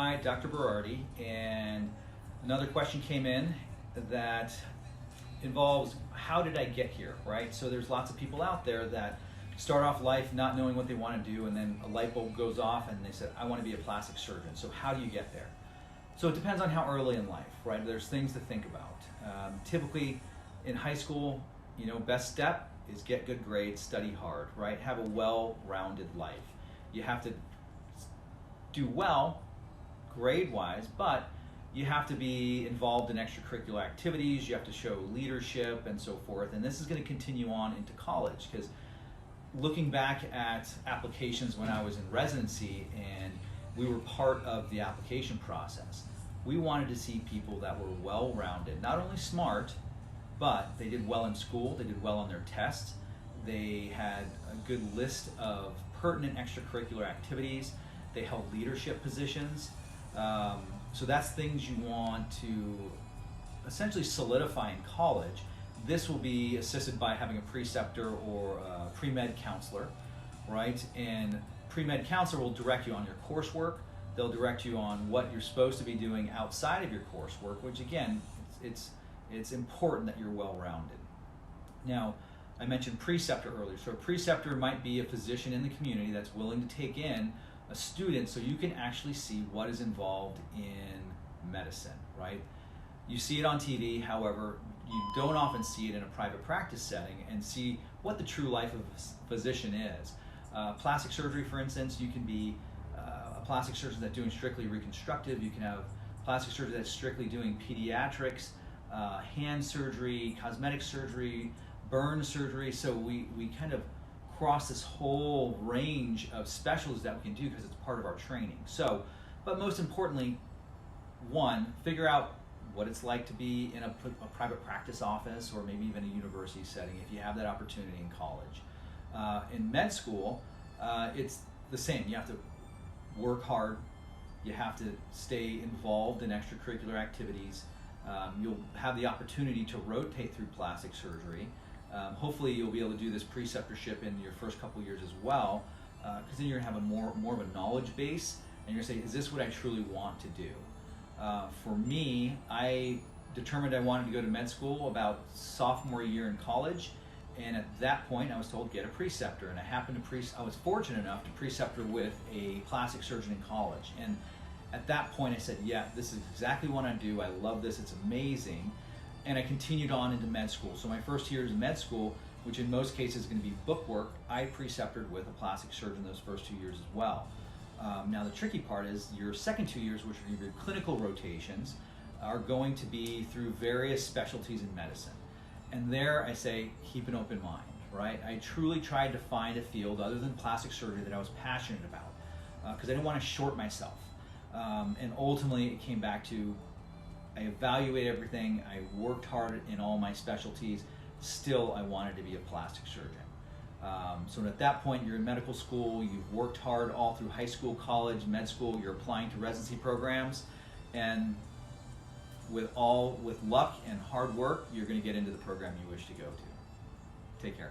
Hi, Dr. Berardi, and another question came in that involves how did I get here, right? So there's lots of people out there that start off life not knowing what they want to do, and then a light bulb goes off and they said, I want to be a plastic surgeon. So how do you get there? So it depends on how early in life, right? There's things to think about. Typically in high school, best step is get good grades, study hard, right? Have a well-rounded life. You have to do well grade-wise, but you have to be involved in extracurricular activities, you have to show leadership and so forth, and this is going to continue on into college, because looking back at applications when I was in residency and we were part of the application process, we wanted to see people that were well-rounded, not only smart, but they did well in school, they did well on their tests, they had a good list of pertinent extracurricular activities, they held leadership positions. So that's things you want to essentially solidify in college. This will be assisted by having a preceptor or a pre-med counselor, right? And pre-med counselor will direct you on your coursework. They'll direct you on what you're supposed to be doing outside of your coursework, which again, it's important that you're well-rounded. Now, I mentioned preceptor earlier. So a preceptor might be a physician in the community that's willing to take in a student so you can actually see what is involved in medicine, right? You see it on TV, however, you don't often see it in a private practice setting and see what the true life of a physician is. Plastic surgery, for instance, you can be a plastic surgeon that's doing strictly reconstructive, you can have plastic surgery that's strictly doing pediatrics, hand surgery, cosmetic surgery, burn surgery, so we kind of across this whole range of specialties that we can do because it's part of our training. So, but most importantly, one, figure out what it's like to be in a private practice office or maybe even a university setting if you have that opportunity in college. In med school, it's the same. You have to work hard. You have to stay involved in extracurricular activities. You'll have the opportunity to rotate through plastic surgery. Hopefully you'll be able to do this preceptorship in your first couple years as well, because then you're going to have a more of a knowledge base, and you're going to say, is this what I truly want to do? For me, I determined I wanted to go to med school about sophomore year in college, and at that point I was told get a preceptor, and I was fortunate enough to preceptor with a plastic surgeon in college, and at that point I said, yeah, this is exactly what I do, I love this, it's amazing. And I continued on into med school. So my first year in med school, which in most cases is going to be book work, I preceptored with a plastic surgeon those first 2 years as well. Now the tricky part is your second 2 years, which are your clinical rotations, are going to be through various specialties in medicine. And there I say, keep an open mind, right? I truly tried to find a field other than plastic surgery that I was passionate about, because I didn't want to short myself. And ultimately it came back to, I evaluated everything, I worked hard in all my specialties, still I wanted to be a plastic surgeon. So at that point you're in medical school, you've worked hard all through high school, college, med school, you're applying to residency programs, and with luck and hard work, you're going to get into the program you wish to go to. Take care.